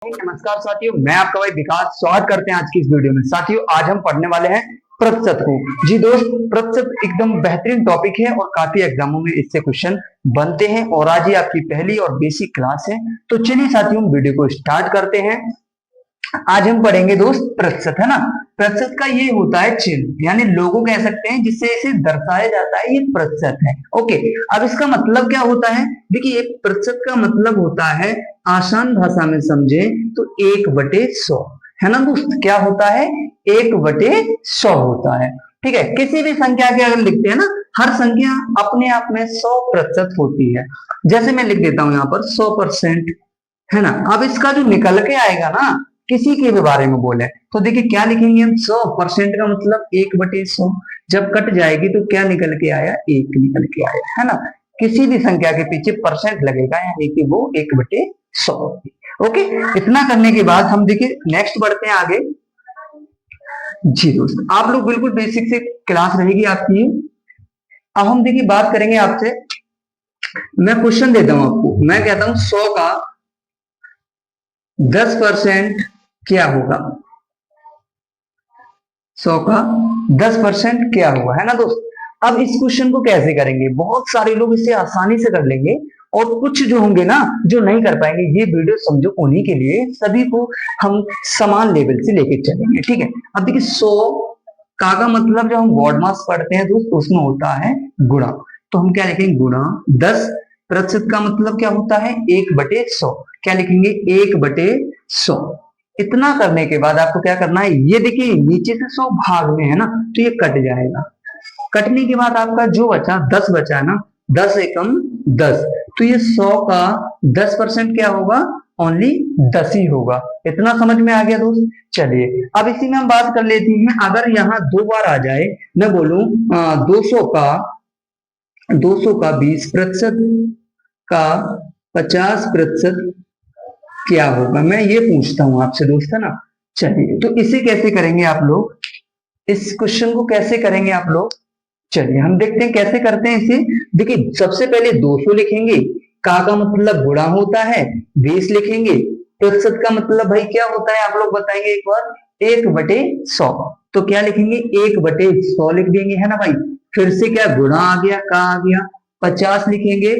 नमस्कार साथियों, मैं आपका भाई विकास स्वागत करते हैं आज की इस वीडियो में। साथियों, आज हम पढ़ने वाले हैं प्रतिशत को। जी दोस्त, प्रतिशत एकदम बेहतरीन टॉपिक है और काफी एग्जामों में इससे क्वेश्चन बनते हैं और आज ही आपकी पहली और बेसिक क्लास है। तो चलिए साथियों, वीडियो को स्टार्ट करते हैं। आज हम पढ़ेंगे दोस्त प्रतिशत, है ना। प्रतिशत का ये होता है चिन्ह, यानी लोगो कह सकते हैं जिससे इसे दर्शाया जाता है, ये प्रतिशत है। ओके, अब इसका मतलब क्या होता है? देखिए, प्रतिशत का मतलब होता है, आसान भाषा में समझे तो 1/100, है ना दोस्त। क्या होता है? 1/100 होता है। ठीक है, किसी भी संख्या के अगर लिखते हैं ना, हर संख्या अपने आप में 100% होती है। जैसे मैं लिख देता हूं यहाँ पर 100%, है ना। अब इसका जो निकल के आएगा ना, किसी के भी बारे में बोले तो देखिए क्या लिखेंगे हम, 100% का मतलब 1/100। जब कट जाएगी तो क्या निकल के आया? 1 निकल के आया, है ना। किसी भी संख्या के पीछे परसेंट लगेगा, यानी कि वो 1/100 होगी। ओके, इतना करने के बाद हम देखिए नेक्स्ट बढ़ते हैं आगे। जी दोस्त, आप लोग बिल्कुल बेसिक से क्लास रहेगी आपकी। अब हम देखिए बात करेंगे आपसे, मैं क्वेश्चन देता हूं आपको। मैं कहता हूं 100 का 10% क्या होगा? 100 का 10% क्या होगा, है ना दोस्त। अब इस क्वेश्चन को कैसे करेंगे? बहुत सारे लोग इसे आसानी से कर लेंगे और कुछ जो होंगे ना, जो नहीं कर पाएंगे। ये वीडियो समझो उन्हीं के लिए, सभी को हम समान लेवल से लेके चलेंगे, ठीक है। अब देखिए 100 का मतलब जब हम वर्ड मास पढ़ते हैं दोस्त, उसमें होता है गुणा। तो हम क्या लिखेंगे? गुणा 10%। का मतलब क्या होता है? 1/100। क्या लिखेंगे? 1/100। इतना करने के बाद आपको क्या करना है? ये देखिए नीचे से 100 भाग में है ना, तो ये कट जाएगा। कटने के बाद आपका जो बचा 10 बचा है ना, 10 एकम 10, तो ये 100 का 10% क्या होगा? ओनली 10 ही होगा। इतना समझ में आ गया दोस्त। चलिए अब इसी में हम बात कर लेते हैं। अगर यहाँ 2 बार आ जाए, मैं बोलूं 200 का 20% का 50% क्या होगा? मैं ये पूछता हूं आपसे दोस्त, है ना। चलिए, तो इसे कैसे करेंगे आप लोग? इस क्वेश्चन को कैसे करेंगे आप लोग? चलिए हम देखते हैं कैसे करते हैं इसे। देखिए, सबसे पहले 200 लिखेंगे, का मतलब गुणा होता है, 20 लिखेंगे। प्रतिशत का मतलब भाई क्या होता है, आप लोग बताएंगे एक बार? 1/100। तो क्या लिखेंगे? 1/100 लिख देंगे, है ना भाई। फिर से क्या गुणा आ गया, का आ गया, 50 लिखेंगे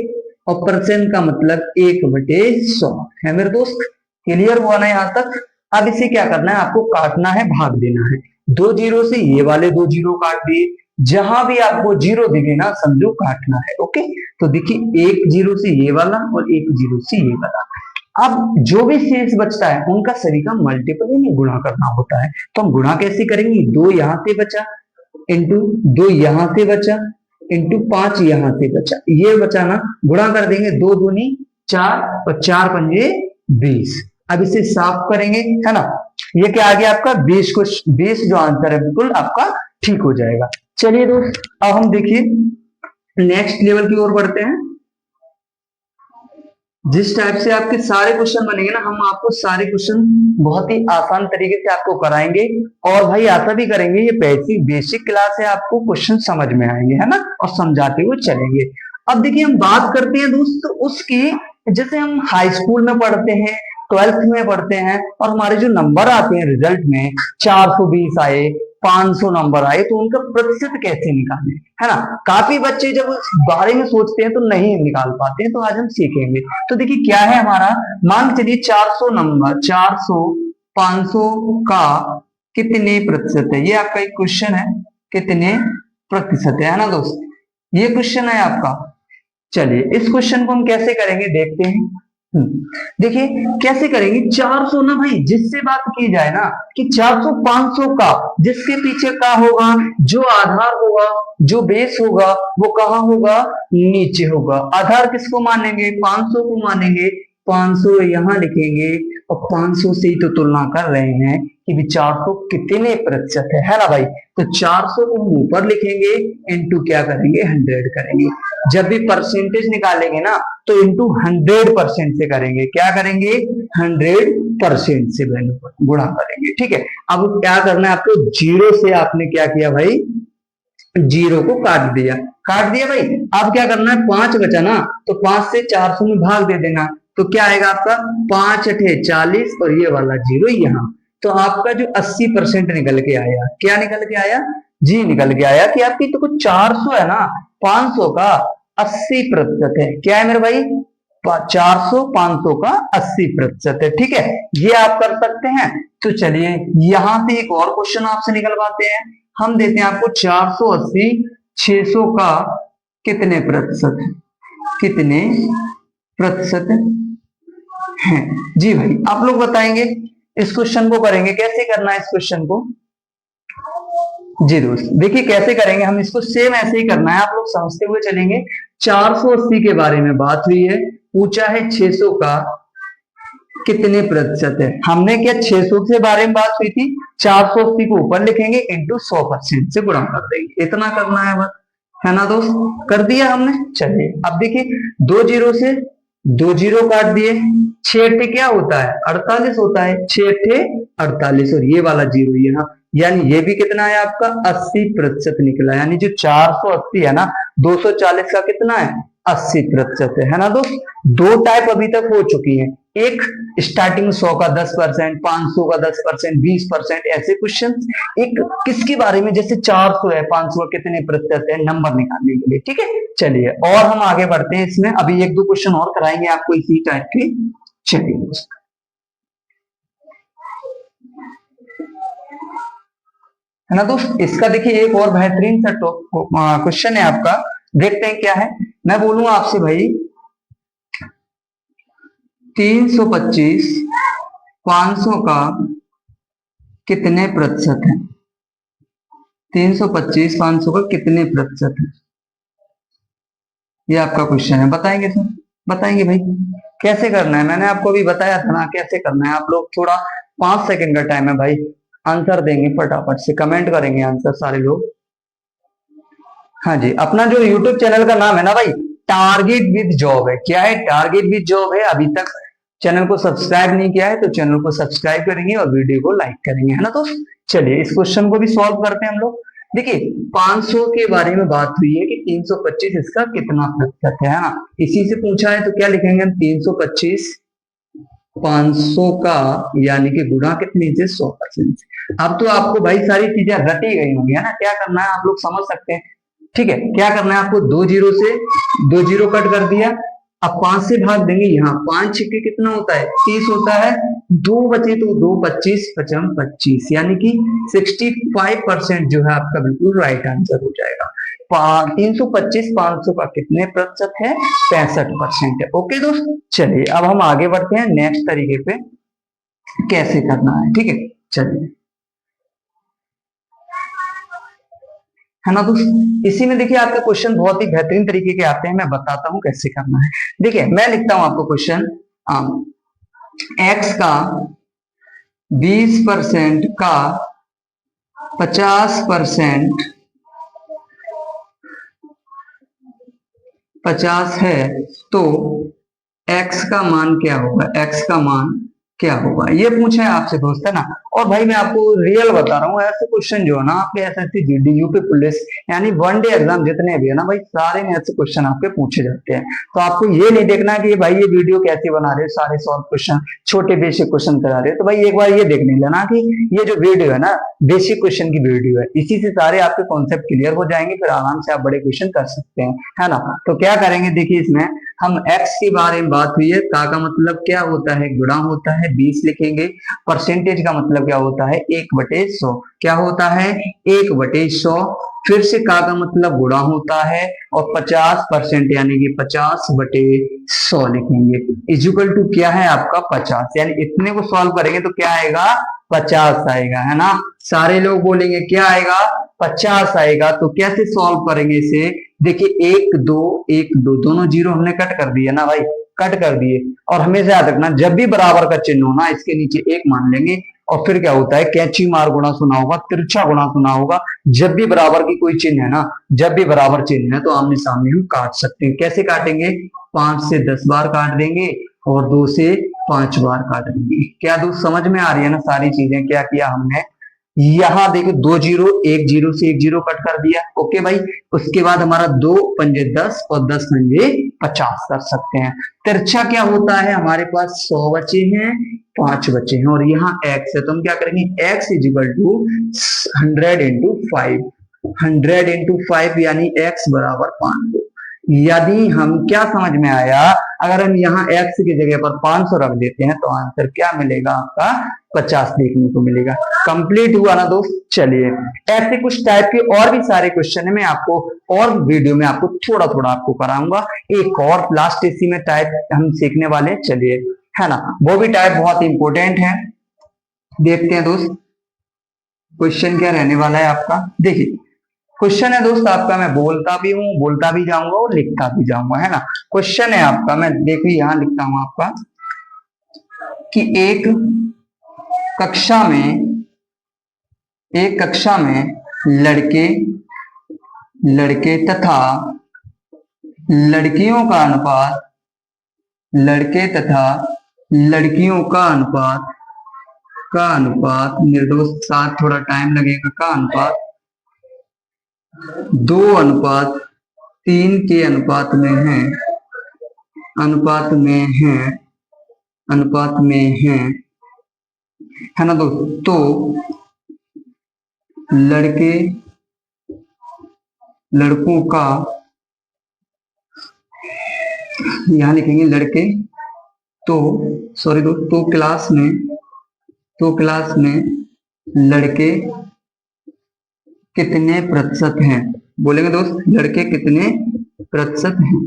और परसेंट का मतलब 1/100, है मेरे दोस्त। क्लियर हुआ ना यहाँ तक? अब इसे क्या करना है? आपको काटना है, भाग देना है। 2 जीरो से ये वाले 2 जीरो काट दिए। जहां भी आपको जीरो दिखे ना, समझो काटना है। ओके, तो देखिए 1 जीरो से ये वाला और 1 जीरो से ये वाला। अब जो भी शेष बचता है उनका सभी का मल्टीपल यानी गुणा करना होता है। तो हम गुणा कैसे करेंगे? 2 यहां से बचा, इंटू 2 यहां से बचा, इंटू 5 यहां से बचा, ये बचा ना, गुणा कर देंगे। 2 दूनी 4 और 4 पंजे 20। अब इसे साफ करेंगे, है ना। ये क्या आ गया आपका? 20 को 20 जो आंसर है बिल्कुल आपका ठीक हो जाएगा। चलिए दोस्त, अब हम देखिए नेक्स्ट लेवल की ओर बढ़ते हैं। जिस टाइप से आपके सारे क्वेश्चन बनेंगे ना, हम आपको सारे क्वेश्चन बहुत ही आसान तरीके से आपको कराएंगे और भाई आता भी करेंगे। ये बेसिक क्लास है, आपको क्वेश्चन समझ में आएंगे, है ना, और समझाते हुए चलेंगे। अब देखिए हम बात करते हैं दोस्त उसकी, जैसे हम हाई स्कूल में पढ़ते हैं, 12th में पढ़ते हैं और हमारे जो नंबर आते हैं रिजल्ट में, 420 आए, 500 नंबर आए, तो उनका प्रतिशत कैसे निकालें, है ना। काफी बच्चे जब उस बारे में सोचते हैं तो नहीं निकाल पाते हैं, तो आज हम सीखेंगे। तो देखिए क्या है हमारा, मान के चलिए 400 नंबर, 400 500 का कितने प्रतिशत है? ये आपका एक क्वेश्चन है, कितने प्रतिशत है ना दोस्त। ये क्वेश्चन है आपका। चलिए इस क्वेश्चन को हम कैसे करेंगे देखते हैं। देखिए कैसे करेंगे। 400 ना भाई, जिससे बात की जाए ना कि 400 500 का, जिसके पीछे का होगा, जो आधार होगा, जो बेस होगा, वो कहाँ होगा? नीचे होगा। आधार किसको मानेंगे? 500 को मानेंगे। 500 यहां लिखेंगे और 500 से ही तो तुलना कर रहे हैं कि 400 कितने प्रतिशत है ना भाई। तो 400 को हम ऊपर लिखेंगे, इंटू क्या करेंगे? 100 करेंगे। जब भी परसेंटेज निकालेंगे ना, तो इंटू 100% से करेंगे। क्या करेंगे? 100% से वैल्यू गुणा करेंगे, ठीक है। अब क्या करना है आपको? जीरो से आपने क्या किया भाई? जीरो को काट दिया भाई। अब क्या करना है? 5 बचा ना, तो 5 से 400 में भाग दे देना। तो क्या आएगा आपका 5 अठे 40 और ये वाला 0 यहाँ। तो आपका जो 80% निकल के आया, क्या निकल के आया जी, निकल के आया कि आपकी तो कुछ 400 है ना, 500 का 80% है। क्या है मेरे भाई, 400 500 का 80% है। ठीक है, ये आप कर सकते हैं। तो चलिए यहां से एक और क्वेश्चन आपसे निकलवाते हैं। हम देते हैं आपको 480 600 का कितने प्रतिशत है, कितने प्रतिशत है जी भाई, आप लोग बताएंगे। इस क्वेश्चन को करेंगे, कैसे करना है इस क्वेश्चन को जी दोस्त, देखिए कैसे करेंगे हम इसको, सेम ऐसे ही करना है, आप लोग समझते हुए चलेंगे। 480 के बारे में बात हुई है, पूछा है 600 का कितने प्रतिशत है। हमने क्या 600 के बारे में बात हुई थी, 480 को ऊपर लिखेंगे इंटू 100% से गुणा कर देंगे, इतना करना है बस, है ना दोस्त, कर दिया हमने। चलिए अब देखिए 2 जीरो से 2 जीरो काट दिए, 6 अट्ठे क्या होता है 48 होता है, 6 अट्ठे 48 और ये वाला 0 यहाँ, यानी ये भी कितना है आपका 80% निकला। यानी जो 480 है ना, 240 का कितना है 80% है ना दोस्त। दो टाइप अभी तक हो चुकी है, एक स्टार्टिंग 100 का 10%, 500 का 10%, 20%, ऐसे क्वेश्चन। एक किसके बारे में, जैसे 400 है 500 कितने प्रतिशत है, नंबर निकालने के लिए। ठीक है, चलिए और हम आगे बढ़ते हैं इसमें, अभी एक दो क्वेश्चन और कराएंगे आपको इसी टाइप के। चलिए है ना दोस्त, इसका देखिए एक और बेहतरीन सा क्वेश्चन है आपका, देखते हैं क्या है। मैं बोलूंगा आपसे भाई 325 500 का कितने प्रतिशत है, 325 500 का कितने प्रतिशत है, ये आपका क्वेश्चन है। बताएंगे सर, बताएंगे भाई कैसे करना है, मैंने आपको अभी बताया था ना कैसे करना है। आप लोग थोड़ा 5 सेकंड का टाइम है भाई, आंसर देंगे फटाफट से, कमेंट करेंगे आंसर सारे लोग। हाँ जी, अपना जो यूट्यूब चैनल का नाम है ना भाई, टारगेट विद जॉब है। क्या है, टारगेट विद जॉब है। अभी तक चैनल को सब्सक्राइब नहीं किया है तो चैनल को सब्सक्राइब करेंगे और वीडियो को लाइक करेंगे, है ना दोस्त। चलिए इस क्वेश्चन को भी सॉल्व करते हैं हम लोग। देखिए 500 के बारे में बात हुई है कि 325 इसका कितना प्रतिशत है ना, इसी से पूछा है। तो क्या लिखेंगे हम, 325 500 का यानी कि गुणा कितनी से 100%। अब तो आपको भाई सारी चीजें रटी गई होंगी, है ना, क्या करना है आप लोग समझ सकते हैं। ठीक है, क्या करना है आपको, 2 जीरो से 2 जीरो कट कर दिया, अब 5 से भाग देंगे, यहाँ 5 छिक्के कितना होता है 30 होता है, 2 बचे तो 2 25 पचम 25, यानी कि 65% जो है आपका बिल्कुल राइट आंसर हो जाएगा। 325 500 का कितने प्रतिशत है, 65% है। ओके दोस्त, चलिए अब हम आगे बढ़ते हैं नेक्स्ट तरीके पे कैसे करना है। ठीक है, चलिए है ना दोस्त, इसी में देखिए आपके क्वेश्चन बहुत ही बेहतरीन तरीके के आते हैं, मैं बताता हूं कैसे करना है। देखिए मैं लिखता हूं आपको क्वेश्चन, एक्स का 20% का 50% 50 है तो एक्स का मान क्या होगा, एक्स का मान क्या होगा, ये पूछा है आपसे दोस्त, है ना। और भाई मैं आपको रियल बता रहा हूँ, ऐसे क्वेश्चन जो है ना आपके एसएससी जीडी यूपी पुलिस यानी वन डे एग्जाम जितने भी है ना भाई, सारे में ऐसे क्वेश्चन आपके पूछे जाते हैं। तो आपको ये नहीं देखना कि भाई ये वीडियो कैसे बना रहे हो, सारे सॉल्व क्वेश्चन छोटे बेसिक क्वेश्चन करा रहे हो, तो भाई एक बार ये देख नहीं लेना कि ये जो वीडियो है ना बेसिक क्वेश्चन की वीडियो है, इसी से सारे आपके कॉन्सेप्ट क्लियर हो जाएंगे, फिर आराम से आप बड़े क्वेश्चन कर सकते हैं, है ना। तो क्या करेंगे, देखिए इसमें हम x के बारे में बात हुई है, का मतलब क्या होता है, गुणा होता है, 20 लिखेंगे। परसेंटेज का मतलब क्या होता है, 1/100, क्या होता है 1/100। फिर से का मतलब गुणा होता है और 50% यानी कि 50/100 लिखेंगे। इक्वल टू क्या है आपका 50, यानी इतने को सॉल्व करेंगे तो क्या आएगा 50 आएगा, है ना। सारे लोग बोलेंगे क्या आएगा 50 आएगा। तो कैसे सॉल्व करेंगे इसे, देखिए 1 2 1 2 दोनों जीरो हमने कट कर दिए ना भाई, कट कर दिए। और हमेशा याद रखना जब भी बराबर का चिन्ह हो ना इसके नीचे 1 मान लेंगे। और फिर क्या होता है, कैंची मार गुणा सुना होगा, तिरछा गुणा सुना होगा, जब भी बराबर की कोई चिन्ह है ना, जब भी बराबर चिन्ह है तो आमने सामने हम काट सकते हैं। कैसे काटेंगे, 5 से 10 बार काट देंगे और 2 से 5 बार काट देंगे। क्या दोस्त समझ में आ रही है ना सारी चीजें, क्या किया हमने। यहां देखिए 2 जीरो, 1 जीरो से 1 जीरो कट कर दिया, ओके भाई। उसके बाद हमारा 2 पंजे 10 और 10 पंजे 50 कर सकते हैं। तिरछा क्या होता है, हमारे पास 100 बचे हैं, 5 बचे हैं और यहाँ x है, तो हम क्या करेंगे, x is equal to 100 into 5, 100 into 5 यानी x बराबर 500। यदि हम, क्या समझ में आया, अगर हम यहाँ x की जगह पर 500 रख देते हैं तो आंसर क्या मिलेगा आपका, 50 देखने को मिलेगा। कंप्लीट हुआ ना दोस्त। चलिए, ऐसे कुछ टाइप के और भी सारे क्वेश्चन है, मैं आपको और वीडियो में आपको थोड़ा थोड़ा आपको कराऊंगा। एक और लास्ट इसी में टाइप हम सीखने वाले, चलिए, है ना, वो भी टाइप बहुत इंपॉर्टेंट है। देखते हैं दोस्त क्वेश्चन क्या रहने वाला है आपका। देखिए क्वेश्चन है दोस्त आपका, मैं बोलता भी हूँ, बोलता भी जाऊंगा और लिखता भी जाऊंगा, है ना। क्वेश्चन है आपका, मैं देखिए यहां लिखता हूं आपका कि एक कक्षा में लड़के तथा लड़कियों का अनुपात, लड़के तथा लड़कियों का अनुपात मेरे दोस्त, साथ थोड़ा टाइम लगेगा, का अनुपात 2:3 के अनुपात में है, है ना दोस्त। तो लड़कों का, यहां लिखेंगे लड़के, तो सॉरी दोस्त, तो क्लास में लड़के कितने प्रतिशत हैं, बोलेंगे दोस्त, लड़के कितने प्रतिशत हैं।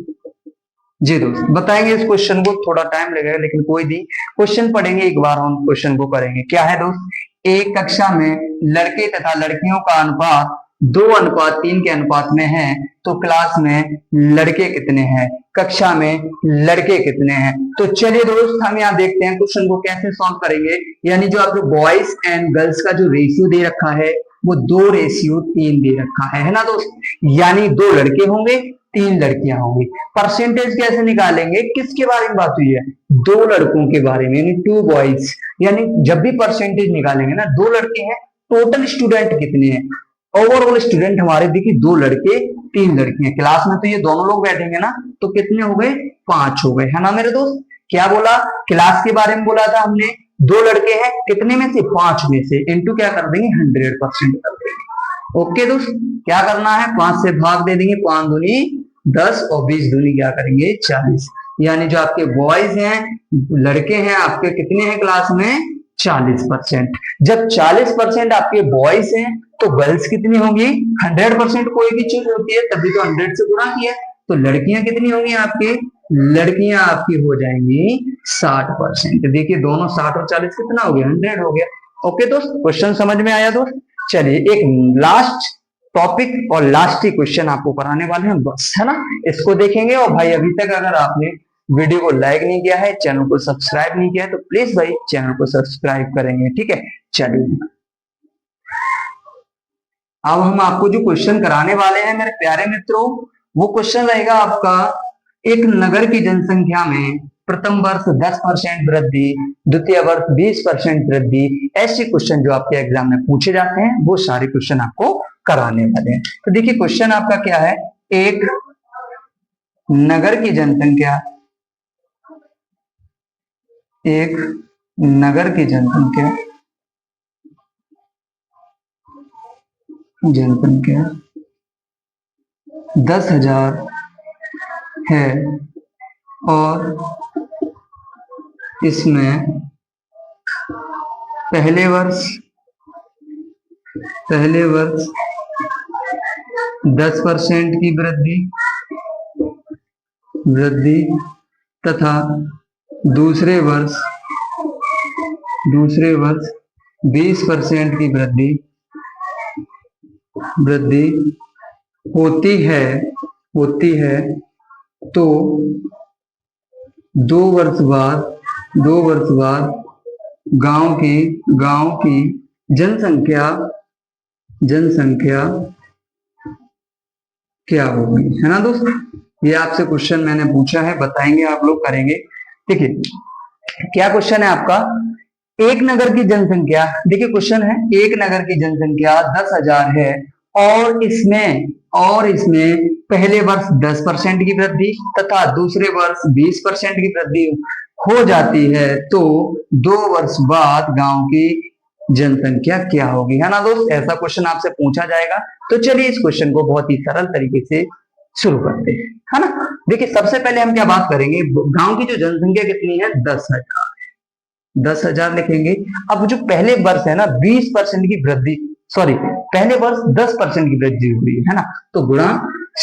जी दोस्त बताएंगे इस क्वेश्चन को, थोड़ा टाइम लगेगा लेकिन कोई नहीं, क्वेश्चन पढ़ेंगे एक बार, हम क्वेश्चन को करेंगे। क्या है दोस्त, एक कक्षा में लड़के तथा लड़कियों का अनुपात 2:3 के अनुपात में है, तो क्लास में लड़के कितने हैं, कक्षा में लड़के कितने हैं। तो चलिए दोस्त हम यहाँ देखते हैं क्वेश्चन को कैसे सॉल्व करेंगे। यानी जो आपको बॉयज एंड गर्ल्स का जो रेशियो दे रखा है वो 2:3 दे रखा है ना दोस्त। यानी 2 लड़के होंगे, 3 लड़कियां होंगी। परसेंटेज कैसे निकालेंगे, किसके बारे में बात हुई है, 2 लड़कों के बारे में, यानी 2 बॉयज। यानी जब भी परसेंटेज निकालेंगे ना, 2 लड़के हैं, टोटल स्टूडेंट कितने हैं, ओवरऑल स्टूडेंट हमारे देखिए 2 लड़के 3 लड़कियां, क्लास में तो ये दोनों लोग बैठेंगे ना, तो कितने हो गए, 5 हो गए, है ना मेरे दोस्त। क्या बोला, क्लास के बारे में बोला था हमने, 2 लड़के हैं, कितने में से, 5 में से, इंटू क्या कर देंगे, 100% कर देंगे। ओके दोस्त, क्या करना है, 5 से भाग दे देंगे, 5 दूनी 10 और 20 दूनी क्या करेंगे, 40। यानी जो आपके बॉयज हैं, लड़के हैं आपके, कितने हैं क्लास में, 40%। जब 40% आपके बॉयज हैं तो गर्ल्स कितनी होंगी, 100%। कोई भी चीज होती है तभी तो 100 से गुणा किया, तो लड़कियां कितनी होंगी आपके, लड़कियां आपकी हो जाएंगी 60%। देखिए दोनों 60 और 40 कितना हो गया, 100 हो गया। ओके दोस्त, क्वेश्चन समझ में आया दोस्त। चलिए एक लास्ट टॉपिक और लास्ट ही क्वेश्चन आपको कराने वाले हैं बस, है ना, इसको देखेंगे। और भाई अभी तक अगर आपने वीडियो को लाइक नहीं किया है, चैनल को सब्सक्राइब नहीं किया है, तो प्लीज भाई चैनल को सब्सक्राइब करेंगे, ठीक है। चलिए अब हम आपको जो क्वेश्चन कराने वाले हैं मेरे प्यारे मित्रों, वो क्वेश्चन रहेगा आपका, एक नगर की जनसंख्या में प्रथम वर्ष 10% वृद्धि, द्वितीय वर्ष 20% वृद्धि। ऐसे क्वेश्चन जो आपके एग्जाम में पूछे जाते हैं वो सारे क्वेश्चन आपको कराने वाले हैं। तो देखिए क्वेश्चन आपका क्या है, एक नगर की जनसंख्या, एक नगर की जनसंख्या 10,000 है और इसमें पहले वर्ष 10% की वृद्धि तथा दूसरे वर्ष 20% की वृद्धि होती है, तो 2 वर्ष बाद गांव की जनसंख्या क्या होगी, है ना दोस्त। ये आपसे क्वेश्चन मैंने पूछा है, बताएंगे आप लोग, करेंगे। देखिए क्या क्वेश्चन है आपका, एक नगर की जनसंख्या, देखिए क्वेश्चन है, एक नगर की जनसंख्या 10,000 है और इसमें पहले वर्ष 10% की वृद्धि तथा दूसरे वर्ष 20% की वृद्धि हो जाती है, तो 2 वर्ष बाद गांव की जनसंख्या क्या होगी, है ना दोस्त। ऐसा क्वेश्चन आपसे पूछा जाएगा। तो चलिए इस क्वेश्चन को बहुत ही सरल तरीके से शुरू करते हैं, है ना। देखिए सबसे पहले हम क्या बात करेंगे, गांव की जो जनसंख्या कितनी है, 10,000। 10,000 लिखेंगे। अब जो पहले वर्ष है ना 20% की वृद्धि, सॉरी पहले वर्ष 10% की वृद्धि हुई है ना, तो गुणा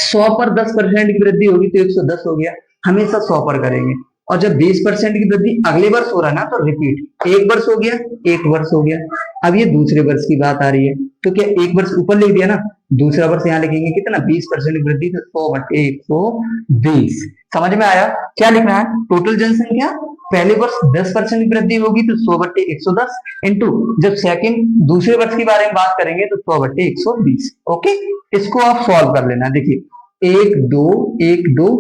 100 पर 10% की वृद्धि होगी तो 110 हो गया। हमेशा 100 पर करेंगे। और जब 20% की वृद्धि अगले वर्ष हो रहा है ना, तो रिपीट, एक वर्ष हो गया, एक वर्ष हो गया। अब ये दूसरे वर्ष की बात आ रही है, तो क्या एक वर्ष ऊपर लिख दिया ना, दूसरा वर्ष यहाँ लिखेंगे कितना, 20% की वृद्धि, तो 100/120। समझ में आया क्या लिखना है, टोटल जनसंख्या पहले वर्ष 10% की वृद्धि होगी तो 100/110 इंटू जब सेकंड दूसरे वर्ष के बारे में बात करेंगे तो 100/120। ओके, इसको आप सॉल्व कर लेना। देखिए 1 2 1 2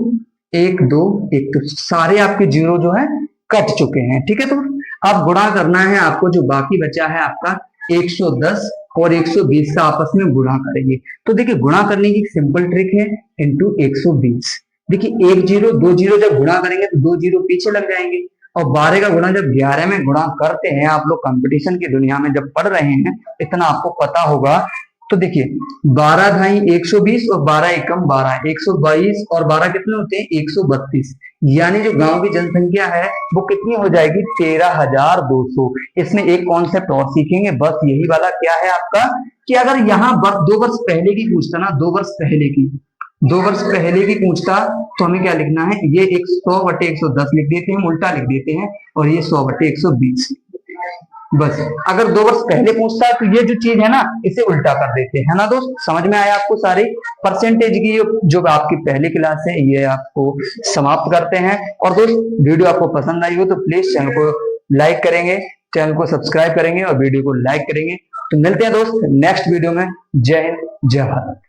1 2 1, तो सारे आपके जीरो जो है कट चुके हैं, ठीक है। तो अब गुणा करना है आपको, जो बाकी बचा है आपका 110 और 120 का आपस में गुणा करेंगे। तो देखिए गुणा करने की सिंपल ट्रिक है, इंटू 120। देखिए 1 0 2 0 जब गुणा करेंगे तो 2 0 पीछे लग जाएंगे, और 12 का गुणा जब 11 में गुणा करते हैं, आप लोग कंपटीशन की दुनिया में जब पढ़ रहे हैं इतना आपको पता होगा। तो देखिए 12 ढाई 120 और 12 एकम 12, 122 और 12 कितने होते हैं, 132। यानी जो गांव की जनसंख्या है वो कितनी हो जाएगी, 13,200। इसमें एक कॉन्सेप्ट और सीखेंगे, बस यही वाला क्या है आपका, कि अगर यहाँ 2 वर्ष पहले की पूछता ना, 2 वर्ष पहले की पूछता, तो हमें क्या लिखना है, ये 100/110 लिख देते हैं, उल्टा लिख देते हैं, और ये 100/120। बस अगर 2 वर्ष पहले पूछता है तो ये जो चीज है ना इसे उल्टा कर देते हैं, है ना दोस्त। समझ में आया आपको सारी परसेंटेज की जो आपकी पहली क्लास है ये आपको समाप्त करते हैं। और दोस्त वीडियो आपको पसंद आई हो तो प्लीज चैनल को लाइक करेंगे, चैनल को सब्सक्राइब करेंगे और वीडियो को लाइक करेंगे। तो मिलते हैं दोस्त नेक्स्ट वीडियो में। जय हिंद, जय भारत।